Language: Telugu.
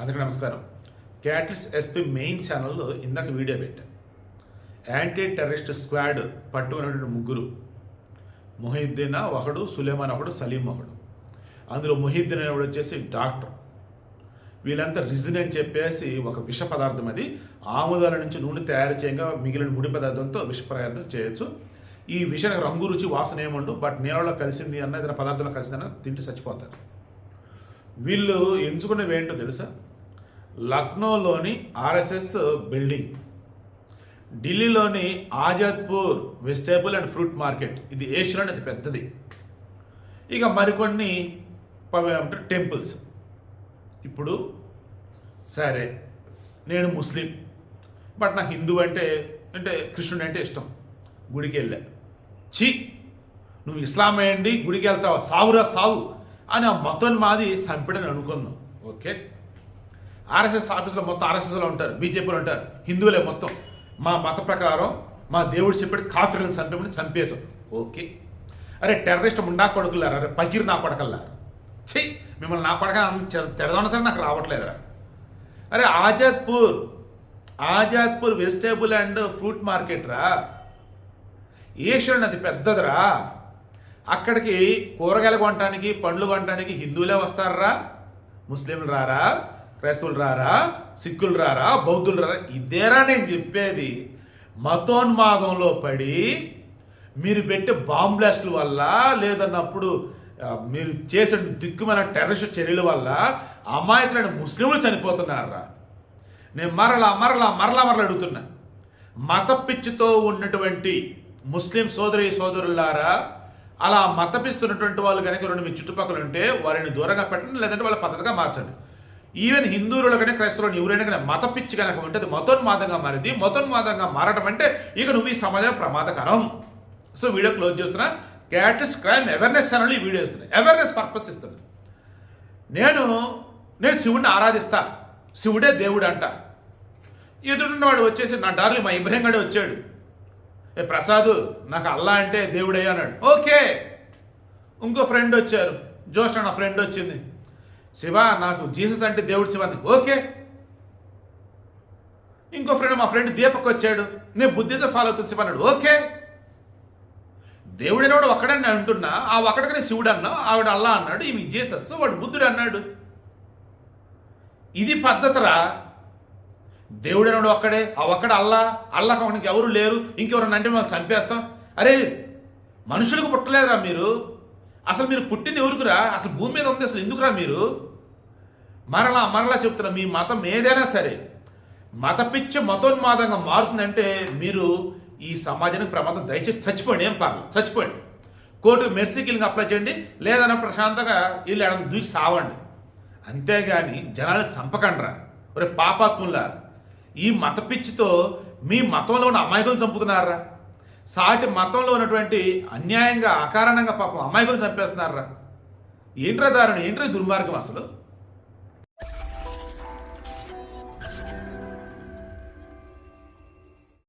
అందరికీ నమస్కారం. క్యాటలిస్ట్ ఎస్పీ మెయిన్ ఛానల్లో ఇందాక వీడియో పెట్టాను. యాంటీ టెర్రరిస్ట్ స్క్వాడ్ పట్టుకున్నటువంటి ముగ్గురు, మొహిద్దీన్ ఒకడు, సులేమాన్ ఒకడు, సలీం ఒకడు. అందులో మొహిద్దీన్ అనేవాడు వచ్చేసి డాక్టర్. వీళ్ళంతా రిజిన్ అని చెప్పేసి ఒక విష పదార్థం, అది ఆముదాల నుంచి నూనె తయారు చేయగా మిగిలిన ముడి పదార్థంతో విష పదార్థం చేయొచ్చు. ఈ విషయానికి రంగు రుచి వాసన ఏముండు, బట్ నీళ్ళలో కలిసింది అన్న ఏదైనా పదార్థంలో కలిసిందన్న తింటే చచ్చిపోతారు. వీళ్ళు ఎంచుకునేవి ఏంటో తెలుసా? లక్నోలోని ఆర్ఎస్ఎస్ బిల్డింగ్, ఢిల్లీలోని Azadpur vegetable and fruit market, ఇది ఏషియాలోని అతి పెద్దది. ఇక మరికొన్ని టెంపుల్స్. ఇప్పుడు సరే, నేను ముస్లిం, బట్ నాకు హిందూ అంటే కృష్ణుడు అంటే ఇష్టం. గుడికి వెళ్ళా, నువ్వు ఇస్లాం అయ్యండి గుడికి వెళ్తావా, సావురా సావు అని ఆ మతం మాది చంపడని అనుకుందాం. ఓకే, ఆర్ఎస్ఎస్ ఆఫీస్లో మొత్తం ఆర్ఎస్ఎస్లో ఉంటారు, బీజేపీలో ఉంటారు, హిందువులే మొత్తం. మా మత ప్రకారం మా దేవుడు చెప్పాడు కాఫీలను చంపేమని చంపేశాం. ఓకే, అరే టెర్రరిస్ట్ ముండా కొడుకులారా, అరే పకీర్ నా కొడకల్లారా, మిమ్మల్ని నా కొడక తెరదోన సరే నాకు రావట్లేదురా. అరే Azadpur vegetable and fruit market రా, ఏషియాలో అది పెద్దదిరా. అక్కడికి కూరగాయలు కొనడానికి, పండ్లు కొనడానికి హిందువులే వస్తారా, ముస్లింలు రారా, క్రైస్తవులు రారా, సిక్కులు రారా, బౌద్ధులు రారా? ఇదేరా నేను చెప్పేది. మతోన్మాదంలో పడి మీరు పెట్టే బాంబ్ బ్లాస్టుల వల్ల, లేదన్నప్పుడు మీరు చేసే దిక్కుమైన టెర్రరిస్ట్ చర్యల వల్ల అమాయకులైన ముస్లింలు చనిపోతున్నారా. నేను మరలా అడుగుతున్నా, మత పిచ్చితో ఉన్నటువంటి ముస్లిం సోదరులారా, అలా మతపిస్తున్నటువంటి వాళ్ళు కనుక రెండు మీ చుట్టుపక్కల ఉంటే వారిని దూరంగా పెట్టండి, లేదంటే వాళ్ళ పద్ధతిగా మార్చండి. ఈవెన్ హిందువులు కానీ క్రైస్తవులు ఎవరైనా కానీ మత పిచ్చి కనుక ఉంటే అది మతోన్మాదంగా మారింది. మతోన్మాదంగా మారటం అంటే ఇక నువ్వు ఈ సమాజం ప్రమాదకరం. సో వీడియో క్లోజ్ చేస్తున్నా. క్యాటలిస్ట్ క్రైమ్ అవేర్నెస్ ఛానల్ ఈ వీడియో ఇస్తున్నా, అవేర్నెస్ పర్పస్ ఇస్తున్నా. నేను శివుడిని ఆరాధిస్తా, శివుడే దేవుడు అంట. ఎదురున్నవాడు వచ్చేసి నా డార్లి మా ఇబ్రహీం గడే వచ్చాడు, ప్రసాద్ నాకు అల్లా అంటే దేవుడయ్యా అన్నాడు. ఓకే, ఇంకో ఫ్రెండ్ వచ్చారు, జోష్ నా ఫ్రెండ్ వచ్చింది, శివ నాకు జీసస్ అంటే దేవుడు శివ అంది. ఓకే, ఇంకో ఫ్రెండ్ మా ఫ్రెండ్ దీపక్ వచ్చాడు, నేను బుద్ధితో ఫాలో అవుతుంది శివ అన్నాడు. ఓకే, దేవుడైనవాడు ఒక్కడని నేను అంటున్నా, ఆ ఒక్కడికనే శివుడు అన్నా, ఆవిడ అల్లా అన్నాడు, ఈమె జీసస్, వాడు బుద్ధుడు అన్నాడు. ఇది పద్ధతిరా. దేవుడైనడు ఒక్కడే, ఆ ఒక్కడ అల్లా కావడానికి ఎవరు లేరు, ఇంకెవరన్నా అంటే మనం చంపేస్తాం. అరే మనుషులకు పుట్టలేదురా మీరు, అసలు మీరు పుట్టింది ఎవరుకురా, అసలు భూమి మీద ఉంది అసలు ఎందుకురా మీరు? మరలా చెప్తున్నా, మీ మతం ఏదైనా సరే మత పిచ్చి మతోన్మాదంగా మారుతుందంటే మీరు ఈ సమాజానికి ప్రమాదం. దయచేసి చచ్చిపోండి, ఏం పర్లేదు చచ్చిపోండి, కోర్టుకు మెర్సీ కిల్లింగ్ అప్లై చేయండి, లేదన్నా ప్రశాంతంగా వీళ్ళు ఎడ దూకి సావండి. అంతేగాని జనాలను చంపకండ్రా. ఒరే పాపాత్ములారా, ఈ మత పిచ్చితో మీ మతంలో ఉన్న అమాయకులను చంపుతున్నారా, సాటి మతంలో ఉన్నటువంటి అన్యాయంగా అకారణంగా పాపం అమాయకులను చంపేస్తున్నారా. ఏంట్రా దారుణం, ఏంట్రా దుర్మార్గం అసలు.